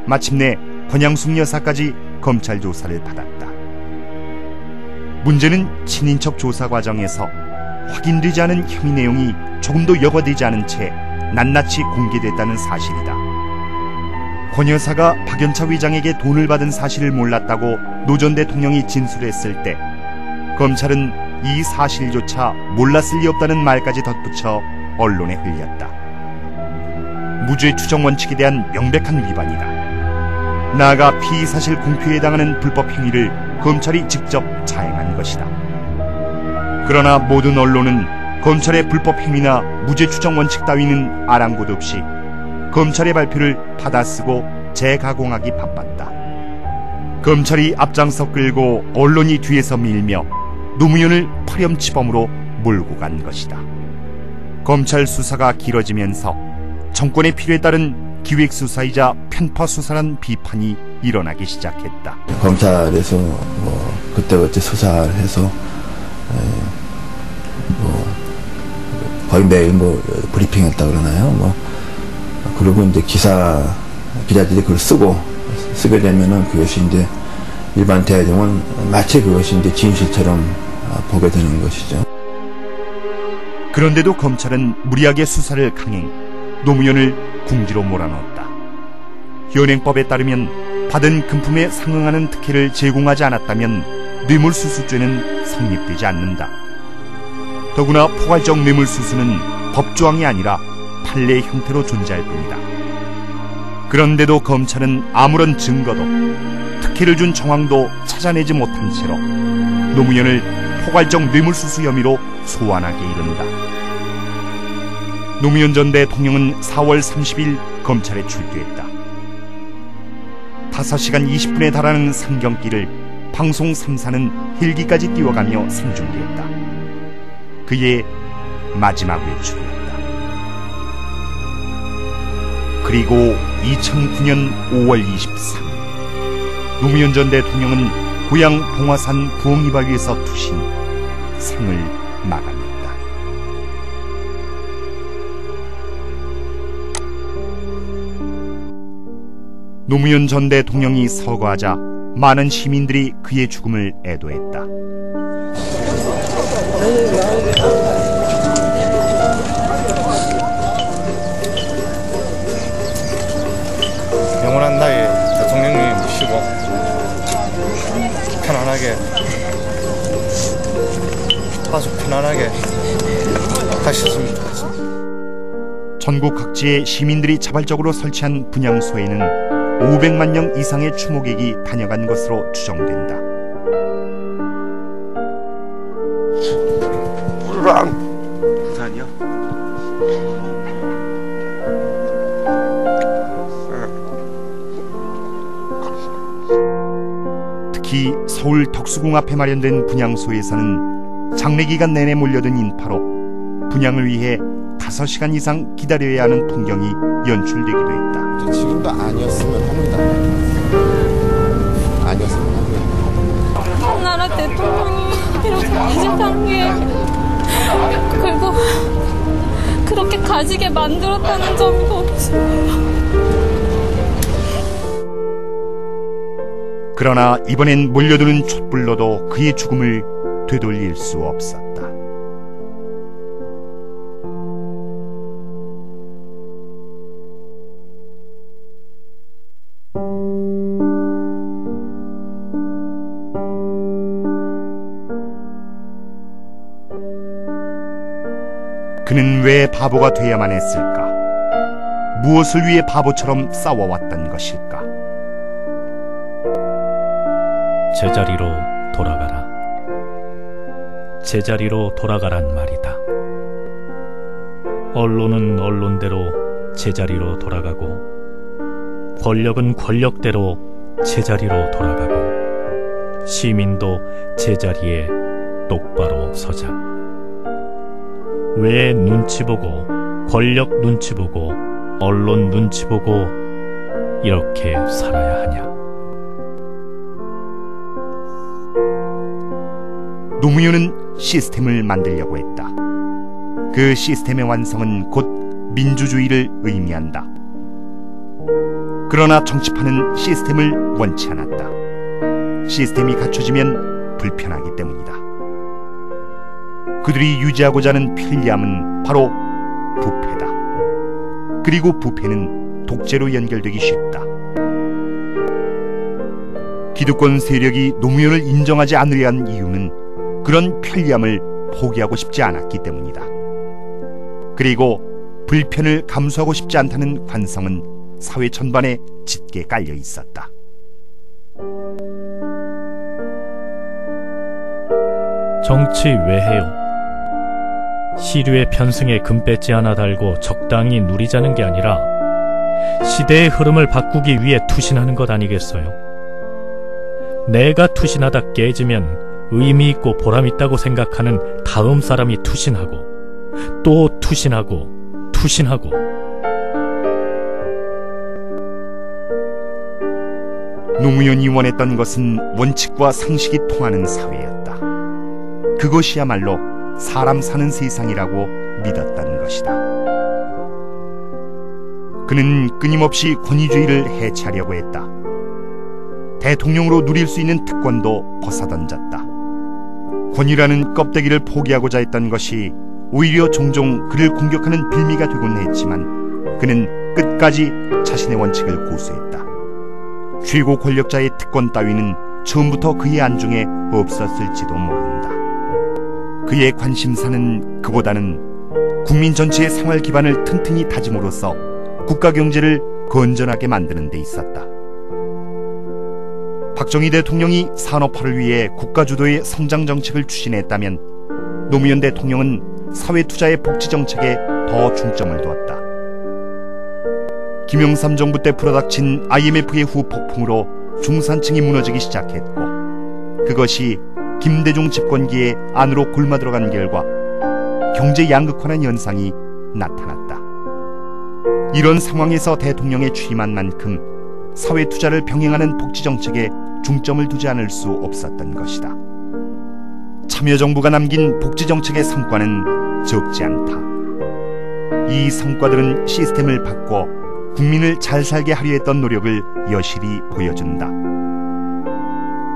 마침내 권양숙 여사까지 검찰 조사를 받았다. 문제는 친인척 조사 과정에서 확인되지 않은 혐의 내용이 조금도 여과되지 않은 채 낱낱이 공개됐다는 사실이다. 권 여사가 박연차 회장에게 돈을 받은 사실을 몰랐다고 노 전 대통령이 진술했을 때 검찰은 이 사실조차 몰랐을 리 없다는 말까지 덧붙여 언론에 흘렸다. 무죄 추정 원칙에 대한 명백한 위반이다. 나아가 피의사실 공표에 해당하는 불법 행위를 검찰이 직접 자행한 것이다. 그러나 모든 언론은 검찰의 불법 행위나 무죄 추정 원칙 따위는 아랑곳 없이 검찰의 발표를 받아쓰고 재가공하기 바빴다. 검찰이 앞장서 끌고 언론이 뒤에서 밀며 노무현을 파렴치범으로 몰고 간 것이다. 검찰 수사가 길어지면서 정권의 필요에 따른 기획수사이자 편파수사란 비판이 일어나기 시작했다. 검찰에서 그때그때 수사를 해서 거의 매일 브리핑했다 그러나요? 그리고 이제 기자들이 그걸 쓰게 되면은 그것이 이제 일반 대중은 마치 그것이 이제 진실처럼 보게 되는 것이죠. 그런데도 검찰은 무리하게 수사를 강행, 노무현을 궁지로 몰아넣었다. 현행법에 따르면 받은 금품에 상응하는 특혜를 제공하지 않았다면 뇌물수수죄는 성립되지 않는다. 더구나 포괄적 뇌물수수는 법조항이 아니라 판례의 형태로 존재할 뿐이다. 그런데도 검찰은 아무런 증거도 특혜를 준 정황도 찾아내지 못한 채로 노무현을 포괄적 뇌물수수 혐의로 소환하게 이른다. 노무현 전 대통령은 4월 30일 검찰에 출두했다. 5시간 20분에 달하는 상경길을 방송 3사는 헬기까지 띄워가며 생중계했다. 그의 마지막 외출이었다. 그리고 2009년 5월 23일 노무현 전 대통령은 고향 봉화산 부엉이바위에서 투신 생을 마감했다. 노무현 전 대통령이 서거하자 많은 시민들이 그의 죽음을 애도했다. 영원한 나의 대통령님 모시고 편안하게 아주 편안하게 가셨으면 좋겠습니다. 전국 각지의 시민들이 자발적으로 설치한 분향소에는 500만 명 이상의 추모객이 다녀간 것으로 추정된다. 부산이요? 특히 서울 덕수궁 앞에 마련된 분향소에서는 장례기간 내내 몰려든 인파로 분향을 위해 5시간 이상 기다려야 하는 풍경이 연출되기도 했다. 지금도 아니었으면 합니다. 아니었으면 합니다. 나라 대통령이 이렇게 가식한 게 그리고 그렇게 가지게 만들었다는 점이 너무 싫어요. 그러나 이번엔 몰려드는 촛불로도 그의 죽음을 되돌릴 수 없었다. 그는 왜 바보가 돼야만 했을까? 무엇을 위해 바보처럼 싸워왔던 것일까? 제자리로 돌아가라. 제자리로 돌아가란 말이다. 언론은 언론대로 제자리로 돌아가고, 권력은 권력대로 제자리로 돌아가고, 시민도 제자리에 똑바로 서자. 왜 눈치 보고, 권력 눈치 보고, 언론 눈치 보고 이렇게 살아야 하냐? 노무현은 시스템을 만들려고 했다. 그 시스템의 완성은 곧 민주주의를 의미한다. 그러나 정치파는 시스템을 원치 않았다. 시스템이 갖춰지면 불편하기 때문이다. 그들이 유지하고자 하는 편리함은 바로 부패다. 그리고 부패는 독재로 연결되기 쉽다. 기득권 세력이 노무현을 인정하지 않으려 한 이유는 그런 편리함을 포기하고 싶지 않았기 때문이다. 그리고 불편을 감수하고 싶지 않다는 관성은 사회 전반에 짙게 깔려 있었다. 정치 왜 해요? 시류의 편승에 금배지 하나 달고 적당히 누리자는 게 아니라 시대의 흐름을 바꾸기 위해 투신하는 것 아니겠어요? 내가 투신하다 깨지면 의미 있고 보람 있다고 생각하는 다음 사람이 투신하고 또 투신하고 투신하고. 노무현이 원했던 것은 원칙과 상식이 통하는 사회였다. 그것이야말로 사람 사는 세상이라고 믿었던 것이다. 그는 끊임없이 권위주의를 해체하려고 했다. 대통령으로 누릴 수 있는 특권도 벗어던졌다. 권위라는 껍데기를 포기하고자 했던 것이 오히려 종종 그를 공격하는 빌미가 되곤 했지만 그는 끝까지 자신의 원칙을 고수했다. 최고 권력자의 특권 따위는 처음부터 그의 안중에 없었을지도 모른다. 그의 관심사는 그보다는 국민 전체의 생활 기반을 튼튼히 다짐으로써 국가 경제를 건전하게 만드는 데 있었다. 박정희 대통령이 산업화를 위해 국가 주도의 성장 정책을 추진했다면 노무현 대통령은 사회 투자의 복지 정책에 더 중점을 두었다. 김영삼 정부 때 불어닥친 IMF의 후폭풍으로 중산층이 무너지기 시작했고 그것이 김대중 집권기에 안으로 골마들어간 결과 경제 양극화라는 현상이 나타났다. 이런 상황에서 대통령에 취임한 만큼 사회 투자를 병행하는 복지 정책에 중점을 두지 않을 수 없었던 것이다. 참여정부가 남긴 복지 정책의 성과는 적지 않다. 이 성과들은 시스템을 바꿔 국민을 잘 살게 하려 했던 노력을 여실히 보여준다.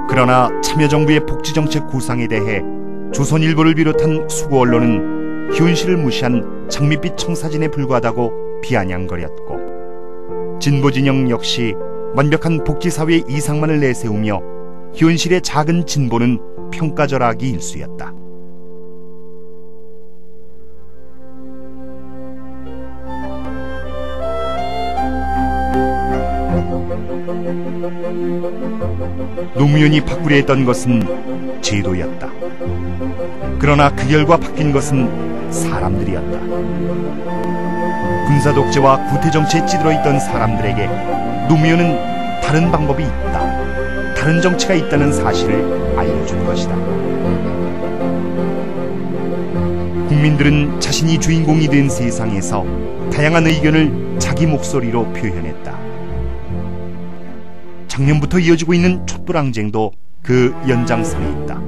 그러나 참여정부의 복지정책 구상에 대해 조선일보를 비롯한 수구 언론은 현실을 무시한 장밋빛 청사진에 불과하다고 비아냥거렸고 진보진영 역시 완벽한 복지사회의 이상만을 내세우며 현실의 작은 진보는 평가절하기 일쑤였다. 노무현이 바꾸려 했던 것은 제도였다. 그러나 그 결과 바뀐 것은 사람들이었다. 군사독재와 구태정치에 찌들어 있던 사람들에게 노무현은 다른 방법이 있다, 다른 정치가 있다는 사실을 알려준 것이다. 국민들은 자신이 주인공이 된 세상에서 다양한 의견을 자기 목소리로 표현했다. 작년부터 이어지고 있는 촛불항쟁도 그 연장선에 있다.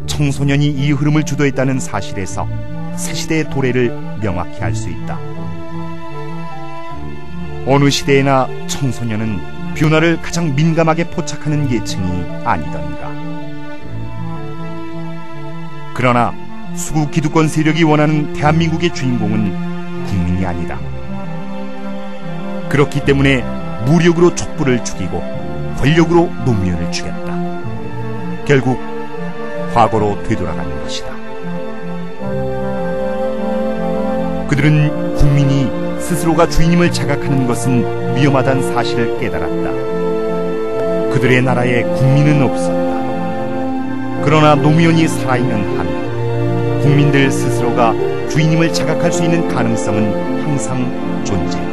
청소년이 이 흐름을 주도했다는 사실에서 새 시대의 도래를 명확히 알 수 있다. 어느 시대에나 청소년은 변화를 가장 민감하게 포착하는 계층이 아니던가. 그러나 수구 기득권 세력이 원하는 대한민국의 주인공은 국민이 아니다. 그렇기 때문에 무력으로 촛불을 죽이고 권력으로 노무현을 죽였다. 결국 과거로 되돌아가는 것이다. 그들은 국민이 스스로가 주인임을 자각하는 것은 위험하다는 사실을 깨달았다. 그들의 나라에 국민은 없었다. 그러나 노무현이 살아있는 한 국민들 스스로가 주인임을 자각할 수 있는 가능성은 항상 존재했다.